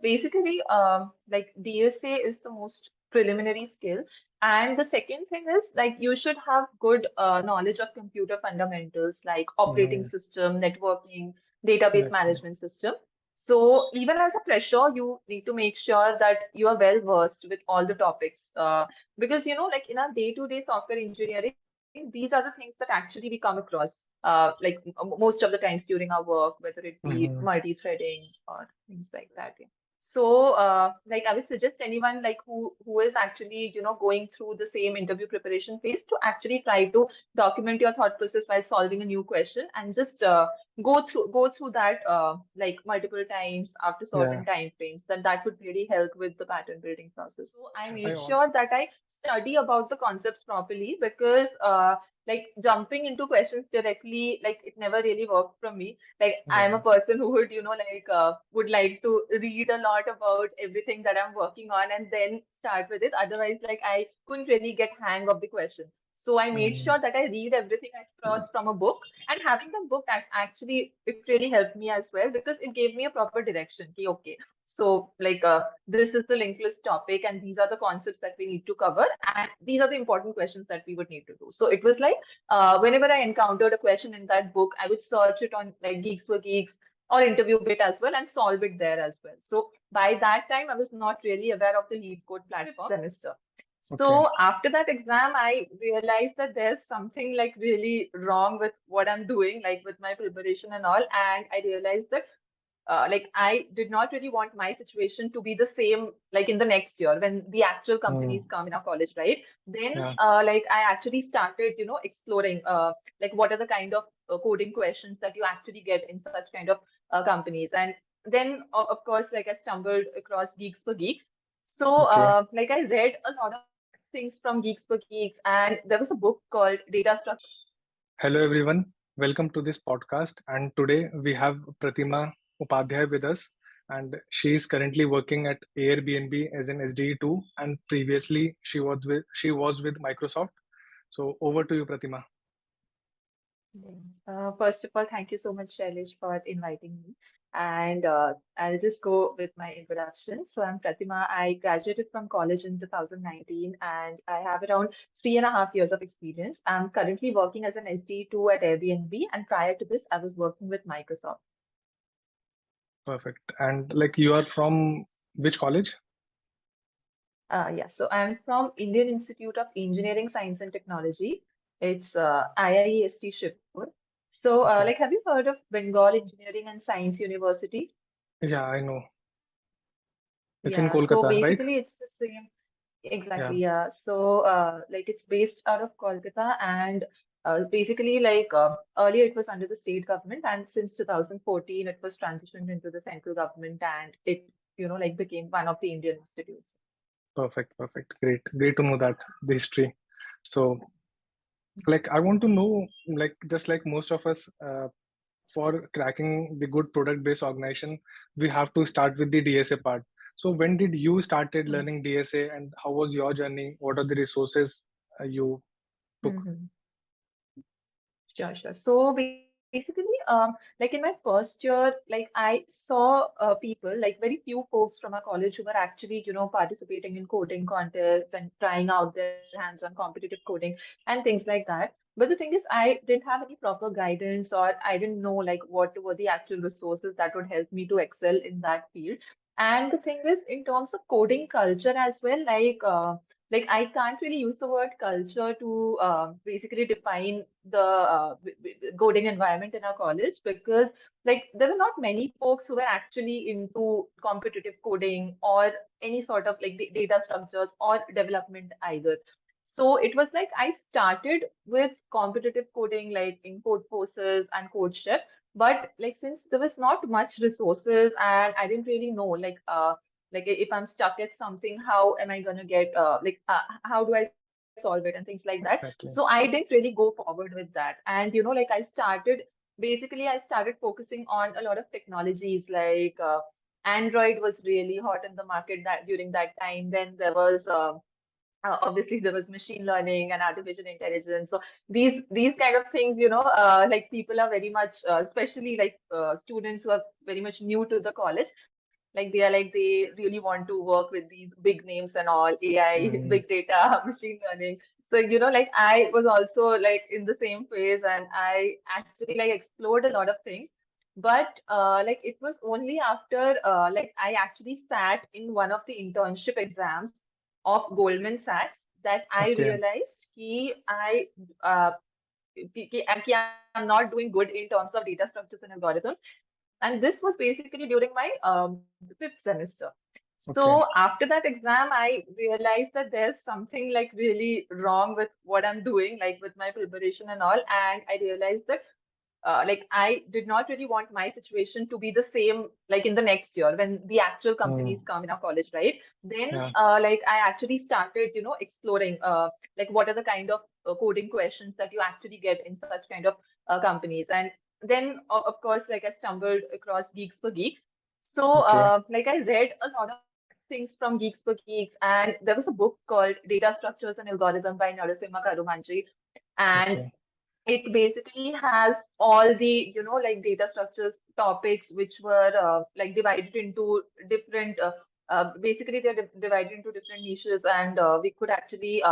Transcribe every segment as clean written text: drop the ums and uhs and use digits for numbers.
basically, like DSA is the most preliminary skill. And the second thing is like you should have good knowledge of computer fundamentals like operating Mm, system, networking, database exactly. management system. So even as a fresher, you need to make sure that you are well versed with all the topics. Because like in our day-to-day software engineering, these are the things that actually we come across most of the times during our work, whether it be Hmm. multi-threading or things like that. Yeah. So, like I would suggest anyone like who is actually going through the same interview preparation phase to actually try to document your thought process while solving a new question and just go through that like multiple times after Yeah, certain time frames. Then that would really help with the pattern building process. So I I made al sure that I study about the concepts properly because like jumping into questions directly, like it never really worked for me. Like I'm a yeah. person who would, would like to read a lot about everything that I'm working on and then start with it. Otherwise, like I couldn't really get hang of the question. So I made Mm, sure that I read everything at first from a book, and having the book actually it really helped me as well because it gave me a proper direction. Okay, so like this is the linked list topic, and these are the concepts that we need to cover, and these are the important questions that we would need to do. So it was like whenever I encountered a question in that book, I would search it on like Geeks for Geeks or Interview Bit as well and solve it there as well. So by that time, I was not really aware of the Lead Code platform semester. okay. So after that exam, I realized that there's something like really wrong with what I'm doing, like with my preparation and all. And I realized that like I did not really want my situation to be the same like in the next year when the actual Mm, companies come in our college, right? Then yeah. like I actually started, exploring like what are the kind of coding questions that you actually get in such kind of companies. And then of course, like I stumbled across Geeks for Geeks. So Okay. like I read a lot of things from Geeks for Geeks, and there was a book called Data Structure. Hello, everyone. Welcome to this podcast. And today we have Pratima Upadhyay with us. And she is currently working at Airbnb as an SDE2. And previously she was with Microsoft. So over to you, Pratima. First of all, thank you so much, Shailesh, for inviting me. And I'll just go with my introduction. So I'm Pratima. I graduated from college in 2019, and I have around 3.5 years of experience. I'm currently working as an SD2 at Airbnb, and prior to this, I was working with Microsoft. Perfect. And like you are from which college? Yeah, so I'm from Indian Institute of Engineering, Science and Technology. It's IIEST Shivpur. So, Okay. like, have you heard of Bengal Engineering and Science University? Yeah, I know. It's in Yeah, so Kolkata, right? basically it's the same. Yeah. Exactly, yeah. So, like it's based out of Kolkata, and basically, like earlier it was under the state government, and since 2014 it was transitioned into the central government, and it, like became one of the Indian institutes. Perfect. Perfect. Great. Great to know that the history. So like I want to know, like just like most of us, for cracking the good product based organization, we have to start with the DSA part. So when did you started learning DSA and how was your journey? What are the resources you took? Mm-hmm. Sure, sure. So basically, like in my first year, like I saw people, like very few folks from our college who were actually, participating in coding contests and trying out their hands on competitive coding and things like that. But the thing is, I didn't have any proper guidance, or I didn't know like what were the actual resources that would help me to excel in that field. And the thing is, in terms of coding culture as well, like I can't really use the word culture to basically define the coding environment in our college because like there were not many folks who were actually into competitive coding or any sort of like data structures or development either. So it was like I started with competitive coding like in code forces and code chef, but like since there was not much resources and I didn't really know like if I'm stuck at something, how am I gonna get how do I solve it and things like that. So I Exactly. didn't really go forward with that. And like I started basically I started focusing on a lot of technologies like Android was really hot in the market that during that time. Then there was obviously there was machine learning and artificial intelligence. So these kind of things, like people are very much, especially like students who are very much new to the college, Like they really want to work with these big names and all, AI, Mm, big data, machine learning. So, like I was also like in the same phase, and I actually like explored a lot of things. But like it was only after like I actually sat in one of the internship exams of Goldman Sachs that I okay. realized uh, I'm not doing good in terms of data structures and algorithms. And this was basically during my fifth semester. So Okay. after that exam, I realized that there's something like really wrong with what I'm doing, like with my preparation and all. And I realized that like I did not really want my situation to be the same like in the next year when the actual Mm, companies come in our college, right? Then yeah. like I actually started, exploring like what are the kind of coding questions that you actually get in such kind of companies. And then of course, like I stumbled across Geeks for Geeks. So Okay. like I read a lot of things from Geeks for Geeks, and there was a book called Data Structures and Algorithm by Narasimha Karumanji. And Okay. it basically has all the like data structures topics which were like divided into different basically they're divided into different niches, and we could actually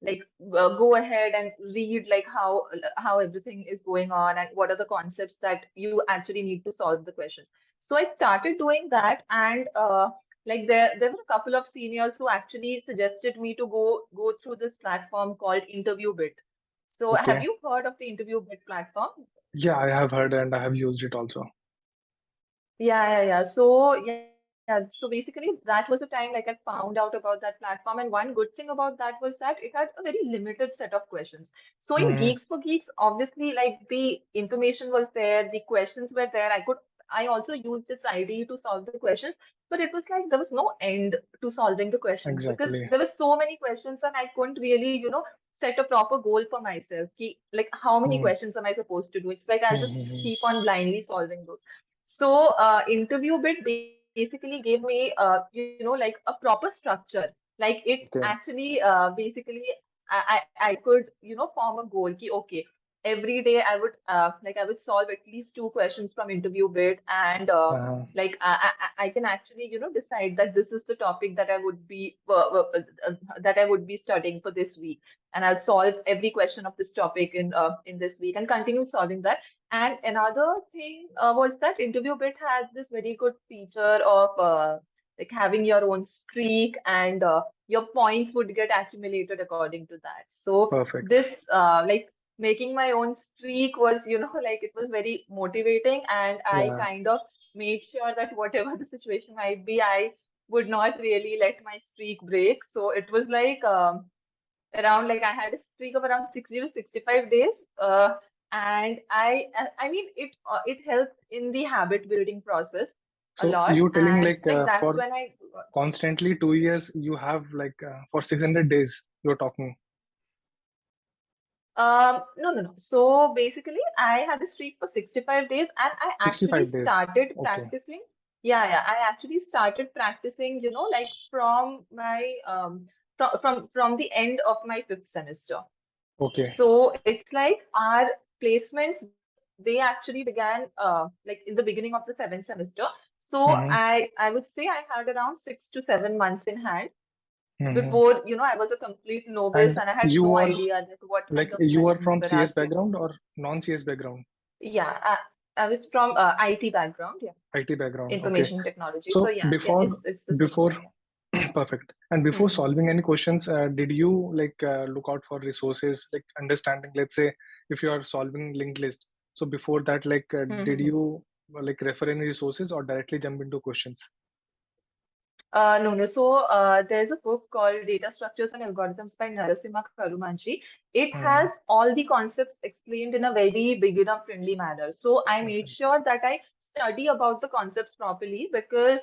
like go ahead and read like how everything is going on and what are the concepts that you actually need to solve the questions. So I started doing that, and like there were a couple of seniors who actually suggested me to go through this platform called InterviewBit. So have Okay. you heard of the interview bid platform? Yeah, I have heard and I have used it also. Yeah. So basically that was the time like I found out about that platform. And one good thing about that was that it had a very limited set of questions. So in Mm, Geeks for Geeks, obviously like the information was there, the questions were there. I also used its ID to solve the questions, but it was like there was no end to solving the questions because exactly. there were so many questions and I couldn't really, set a proper goal for myself. Like how many Mm, questions am I supposed to do? It's like I'll just mm. keep on blindly solving those. So, interview bit basically gave me, like a proper structure. Like it Okay. actually, basically, I could, form a goal. Ki, okay, every day I would solve at least two questions from interview bit, and Uh, like I can actually, decide that this is the topic that I would be studying for this week, and I'll solve every question of this topic in this week and continue solving that. And another thing was that interview bit had this very good feature of like having your own streak, and your points would get accumulated according to that. So perfect. this like making my own streak was, like it was very motivating, and I Yeah. kind of made sure that whatever the situation might be, I would not really let my streak break. So it was like around like I had a streak of around 60 to 65 days. And I mean it helped in the habit building process a So lot. you telling And like like that's for when I constantly 2 years you have like for 600 days you're talking no. So basically I had a streak for 65 days, and I actually 65 days. started Okay. practicing. Yeah, I actually started practicing, like from my from the end of my fifth semester. Okay. So it's like our placements, they actually began like in the beginning of the seventh semester. So Mm-hmm. I would say I had around 6 to 7 months in hand Mm-hmm. before, I was a complete novice And and I had you no are idea that what like kind of you are questions from were CS asking. background or non-CS background? Yeah, I was from IT background, yeah, IT background. Okay. information technology. So So yeah, it's the same before thing. Yeah. perfect. And before Hmm. solving any questions, did you like look out for resources, like understanding, let's say, if you are solving linked list. So before that, like, did Hmm. you like refer any resources or directly jump into questions? No. So there's a book called Data Structures and Algorithms by Narasimha Karumanchi. It has Hmm. all the concepts explained in a very beginner-friendly manner. So I made Perfect. sure that I study about the concepts properly because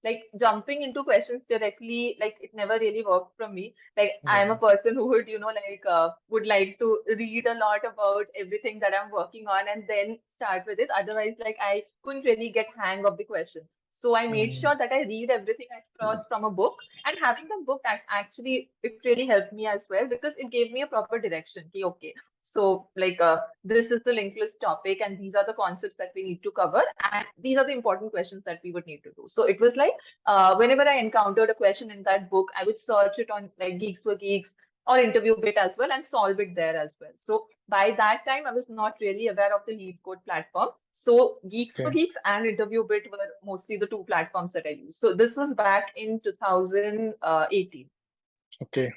like jumping into questions directly, like it never really worked for me. Like I'm a Yeah. person who would, like would like to read a lot about everything that I'm working on and then start with it. Otherwise, like I couldn't really get hang of the question. So I made Mm, sure that I read everything at first from a book, and having the book actually it really helped me as well because it gave me a proper direction. Okay, so like this is the linked list topic, and these are the concepts that we need to cover, and these are the important questions that we would need to do. So it was like whenever I encountered a question in that book, I would search it on like Geeks for Geeks or Interview Bit as well and solve it there as well. So by that time, I was not really aware of the Lead Code platform. So Geeks for okay, Geeks and Interview Bit were mostly the two platforms that I used. So this was back in 2018. okay.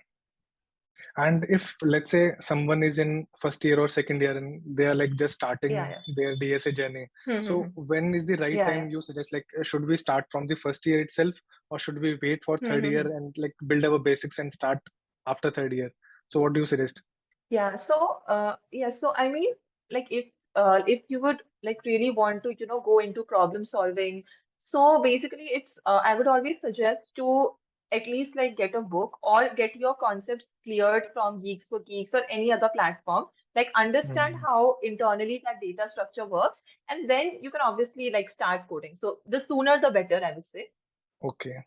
And if let's say someone is in first year or second year and they are like just Yeah, starting yeah. their DSA journey, so Hmm. when is the right Yeah, time yeah. you suggest? Like, should we start from the first year itself, or should we wait for third year Hmm. and like build our basics and start after third year? So, what do you suggest? So I mean, like if you would like really want to, go into problem solving, so basically it's I would always suggest to at least like get a book or get your concepts cleared from Geeks for Geeks or any other platform. Like understand Mm, how internally that data structure works, and then you can obviously like start coding. So the sooner the better, I would say. okay.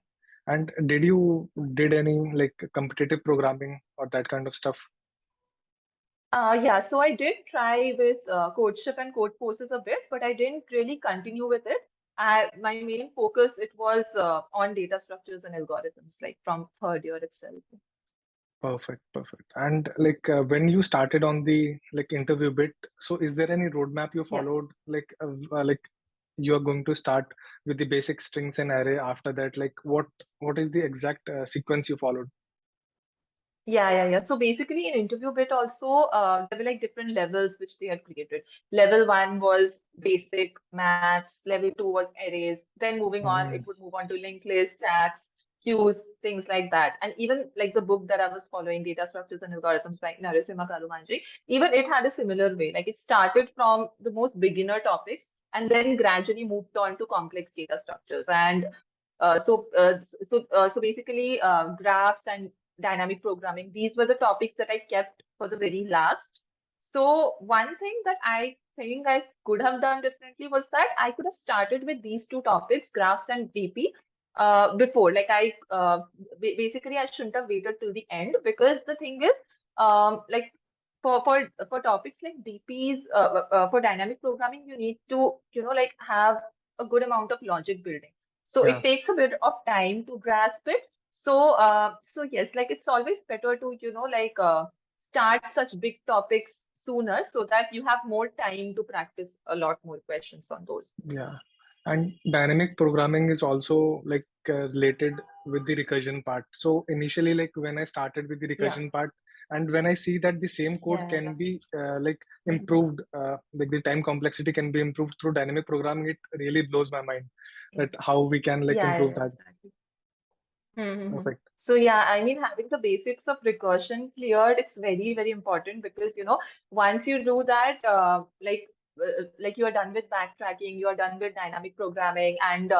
And did you did any like competitive programming or that kind of stuff? Yeah, so I did try with Codeship and Code Courses a bit, but I didn't really continue with it. My main focus it was on data structures and algorithms, like from third year itself. Perfect, perfect. And like when you started on the like interview bit, so is there any roadmap you Yeah. followed? Like you are going to start with the basic strings and array. After that, like what is the exact sequence you followed? Yeah. So basically, in interview bit also, there were like different levels which they had created. Level one was basic maths. Level two was arrays. Then moving on, it Mm, would move on to linked list, chats, queues, things like that. And even like the book that I was following, Data Structures and Algorithms by Narasimha Kalumanji, even it had a similar way. Like it started from the most beginner topics and then gradually moved on to complex data structures. And so basically, graphs and dynamic programming. These were the topics that I kept for the very last. So one thing that I think I could have done differently was that I could have started with these two topics, graphs and DP, before. Like basically I shouldn't have waited till the end because the thing is, like for topics like DPs, for dynamic programming, you need to like have a good amount of logic building. So yeah, it takes a bit of time to grasp it. So yes, like it's always better to, like start such big topics sooner so that you have more time to practice a lot more questions on those. yeah. And dynamic programming is also like related with the recursion part. So initially, like when I started with the Yeah, recursion part, and when I see that the same code yeah. can be like Mhm. improved, like the time complexity can be improved through dynamic programming, it really blows my mind Yeah, that how we can like improve yeah, that. exactly. Mm-hmm. Perfect. So yeah, I mean, having the basics of recursion cleared, it's very, very important because once you do that, like you are done with backtracking, you are done with dynamic programming, and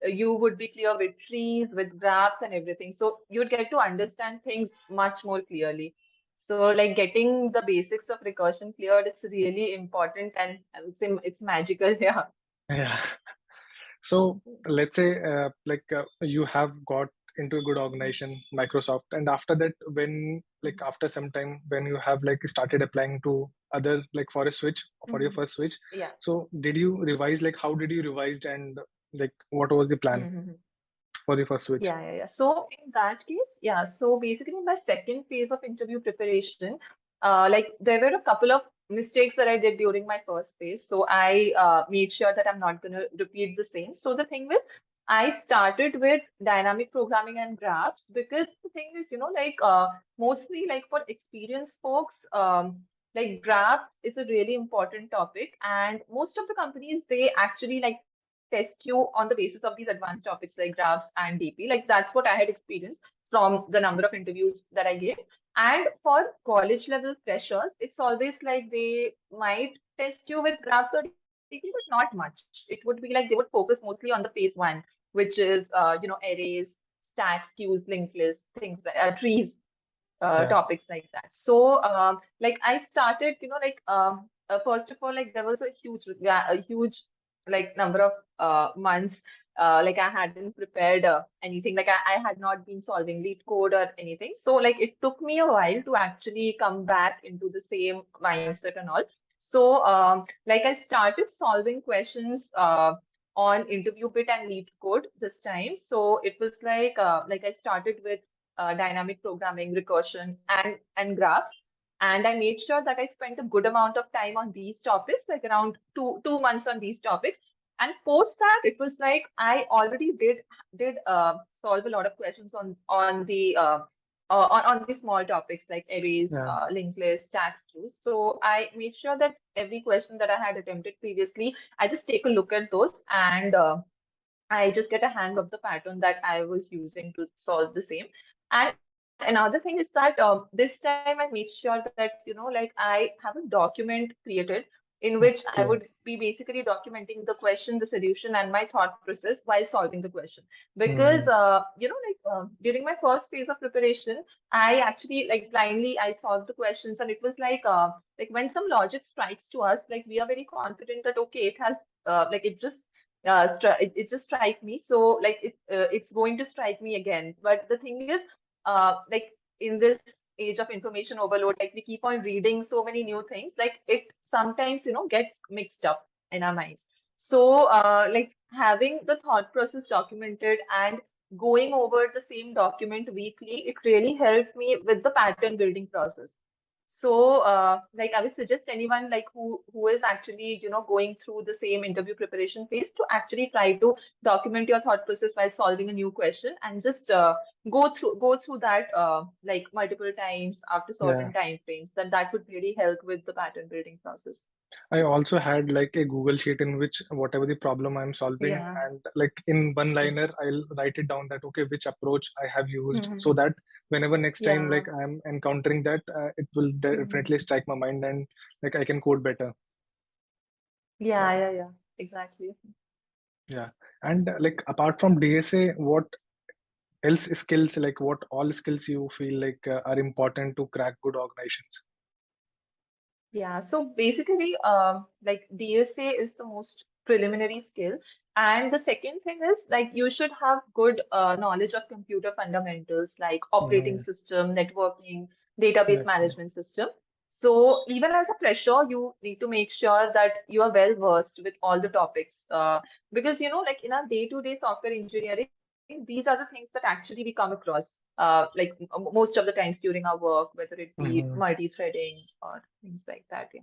you would be clear with trees, with graphs, and everything. So you'd get to understand things much more clearly. So like getting the basics of recursion cleared, it's really important, and I would say it's magical. Yeah. Yeah. So let's say you have got into a good organization, Microsoft, and after that, when like Mhm. after some time, when you have like started applying to other like for a switch for your Mhm. first switch, Yeah. so did you revise? Like how did you revise and like what was the plan Mhm. for the first switch? Yeah. So in that case, yeah. So basically, in my second phase of interview preparation, like there were a couple of mistakes that I did during my first phase. So I made sure that I'm not going to repeat the same. So the thing was, I started with dynamic programming and graphs because the thing is, like mostly like for experienced folks, like graph is a really important topic, and most of the companies they actually like test you on the basis of these advanced topics like graphs and DP. Like that's what I had experienced from the number of interviews that I gave. And for college level freshers, it's always like they might test you with graphs or DP, but not much. It would be like they would focus mostly on the phase one, which is arrays, stacks, queues, linked lists, things like trees, Yeah, topics like that. So, like I started, first of all, like there was a huge like number of months like I hadn't prepared anything. Like I had not been solving lead code or anything. So like it took me a while to actually come back into the same mindset and all. So like I started solving questions on interview bit and lead code this time. So it was like I started with dynamic programming, recursion, and graphs. And I made sure that I spent a good amount of time on these topics, like around two months on these topics. And post that, it was like I already did solve a lot of questions on on the small topics like arrays, Yeah. linked lists, tags queues. So I made sure that every question that I had attempted previously, I just take a look at those and I just get a hang of the pattern that I was using to solve the same. And another thing is that this time I made sure that, like I have a document created in which I would Okay. be basically documenting the question, the solution, and my thought process while solving the question. Because, Hmm. during my first phase of preparation, I actually like blindly I solved the questions, and it was like when some logic strikes to us, like we are very confident that okay, it has like it just strike me, so like it's going to strike me again. But the thing is like in this age of information overload, like we keep on reading so many new things, like it sometimes gets mixed up in our minds. So like having the thought process documented and going over the same document weekly, it really helped me with the pattern building process. So, like I would suggest anyone like who is actually going through the same interview preparation phase to actually try to document your thought process while solving a new question, and just go through that like multiple times after Yeah. certain time frames. That would really help with the pattern building process. I also had like a Google sheet in which whatever the problem I'm solving, Yeah. and like in one liner, I'll write it down that okay, which approach I have used, so Mhm. that whenever next time Yeah. like I'm encountering that, it will definitely Mhm. strike my mind and like I can code better. Yeah, Yeah, yeah, yeah, exactly. yeah. And like apart from DSA, what else skills, like what all skills you feel like are important to crack good organizations? Yeah, so basically, like DSA is the most preliminary skill. And the second thing is like you should have good knowledge of computer fundamentals like operating Mm, system, networking, database okay. management system. So even as a fresher, you need to make sure that you are well versed with all the topics. Because like in our day-to-day software engineering, these are the things that actually we come across like most of the times during our work, whether it be Hmm. multi-threading or things like that. Yeah.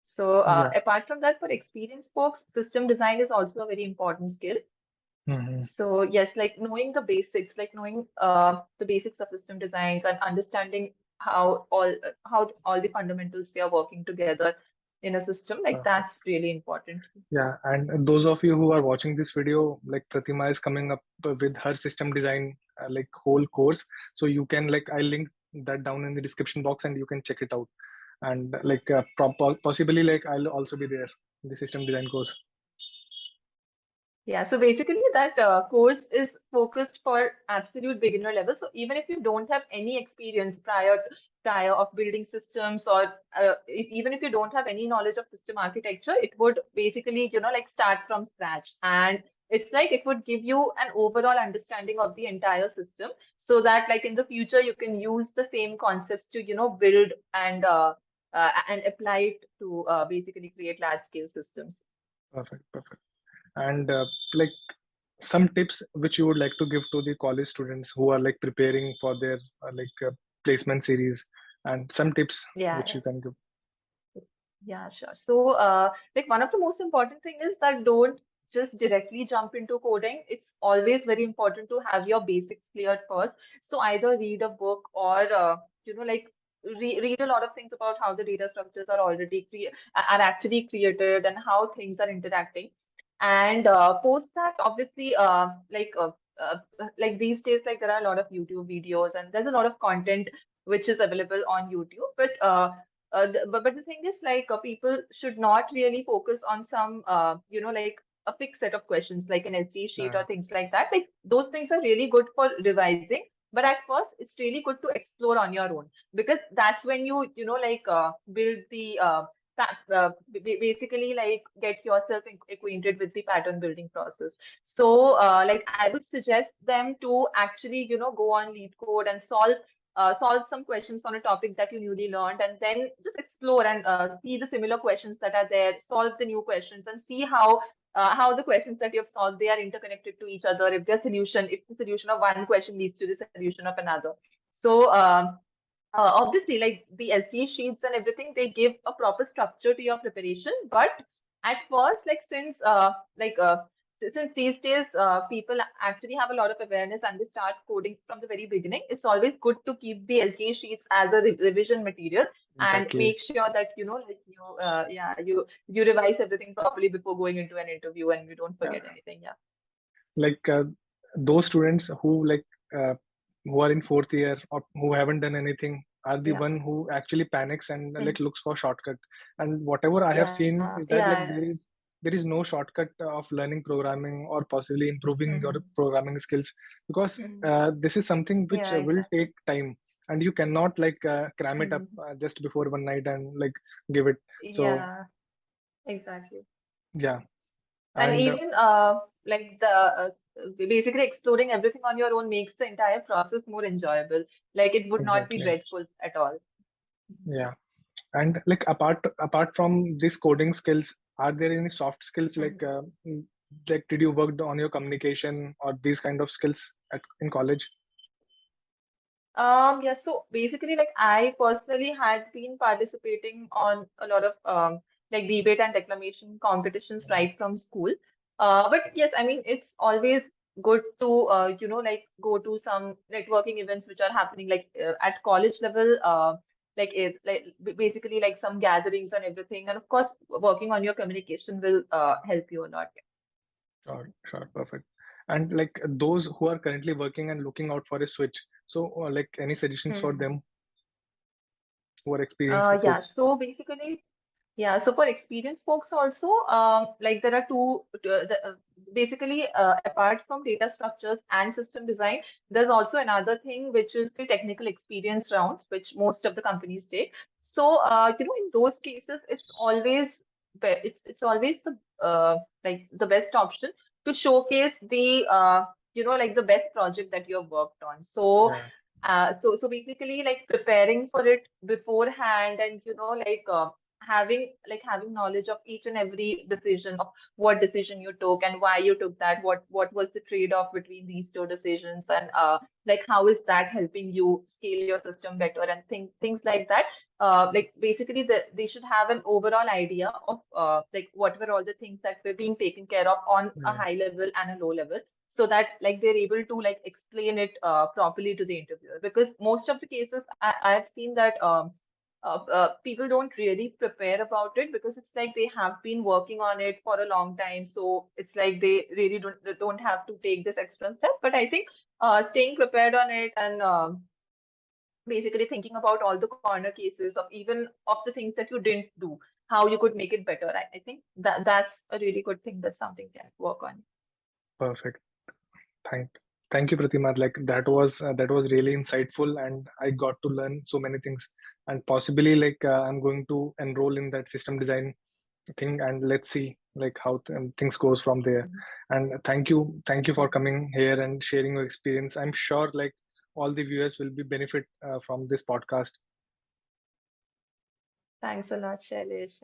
So Yeah. apart from that, for experienced folks, system design is also a very important skill. Hmm. So yes, like knowing the basics, like knowing the basics of system designs and understanding how all the fundamentals they are working together in a system, like that's really important. Yeah, and those of you who are watching this video, like Pratima is coming up with her system design like whole course, so you can like I link that down in the description box and you can check it out. And like possibly like I'll also be there in the system design course. Yeah, so basically that course is focused for absolute beginner level. So even if you don't have any experience prior of building systems, or even if you don't have any knowledge of system architecture, it would basically, like start from scratch. And it's like it would give you an overall understanding of the entire system, so that like in the future you can use the same concepts to, build and apply it to basically create large scale systems. Perfect, perfect. And like some tips which you would like to give to the college students who are like preparing for their placement series, and some tips Yeah, which yeah. you can give. Yeah, sure. So, like one of the most important thing is that don't just directly jump into coding. It's always very important to have your basics cleared first. So either read a book or like read a lot of things about how the data structures are are actually created and how things are interacting. And post that, obviously, uh, like these days, like there are a lot of YouTube videos and there's a lot of content which is available on YouTube, but the thing is, like, people should not really focus on some, like a fixed set of questions, like an SD sheet or Uh, things like that. Like, those things are really good for revising. But at first, it's really good to explore on your own, because that's when you, like, build the basically like get yourself acquainted with the pattern building process. So like I would suggest them to actually, go on Lead Code and solve some questions on a topic that you newly learned, and then just explore and see the similar questions that are there, solve the new questions, and see how the questions that you have solved, they are interconnected to each other. If the solution of one question leads to the solution of another. So obviously, like the LCA sheets and everything, they give a proper structure to your preparation. But at first, like since these days people actually have a lot of awareness and they start coding from the very beginning, it's always good to keep the LCA sheets as a revision material and Exactly. make sure that you revise everything properly before going into an interview and you don't Yeah. forget anything. Yeah. Like those students uh, who are in fourth year or who haven't done anything are the Yeah. one who actually panics and Hmm. looks for shortcut. And whatever I have seen Yeah. is that like Yeah. there is no shortcut of learning programming or possibly improving your Hmm. programming skills, because Hmm. this is something which Yeah. will Exactly. take time, and you cannot cram it up Hmm. just before one night and give it. So Yeah. Exactly. yeah. And And even like the basically exploring everything on your own makes the entire process more enjoyable. Like it would not be exactly. dreadful at all. Yeah. And apart from these coding skills, are there any soft skills Mhm. did you work on your communication or these kind of skills in college? Yeah, so basically, like I personally had been participating on a lot of like debate and declamation competitions right from school. But yes, I mean it's always good to like go to some networking events which are happening like at college level. Basically like some gatherings and everything, and of course working on your communication will help you a lot. Sure, sure, perfect. And like those who are currently working and looking out for a switch, so any suggestions for Mhm. them who are experienced Yeah, folks? so basically. Yeah, so for experienced folks also, like there are basically apart from data structures and system design, there's also another thing which is the technical experience rounds, which most of the companies take. So, in those cases, it's always like the best option to showcase like the best project that you have worked on. So, Yeah, so basically like preparing for it beforehand and having knowledge of each and every decision of what decision you took and why you took that, what was the trade-off between these two decisions, and like how is that helping you scale your system better and things like that. Like basically they should have an overall idea of like what were all the things that were being taken care of on a yeah, high level and a low level, so that like they're able to like explain it properly to the interviewer. Because most of the cases I've seen that people don't really prepare about it because it's like they have been working on it for a long time. So it's like they don't have to take this extra step. But I think staying prepared on it and basically thinking about all the corner cases of even of the things that you didn't do, how you could make it better. I think that's a really good thing that something can work on. perfect. Thank, thank you, Pratima. Like that was really insightful, and I got to learn so many things. And possibly, I'm going to enroll in that system design thing, and let's see how things goes from there. Mhm. And thank you for coming here and sharing your experience. I'm sure all the viewers will be benefit from this podcast. Thanks a lot, Shailesh.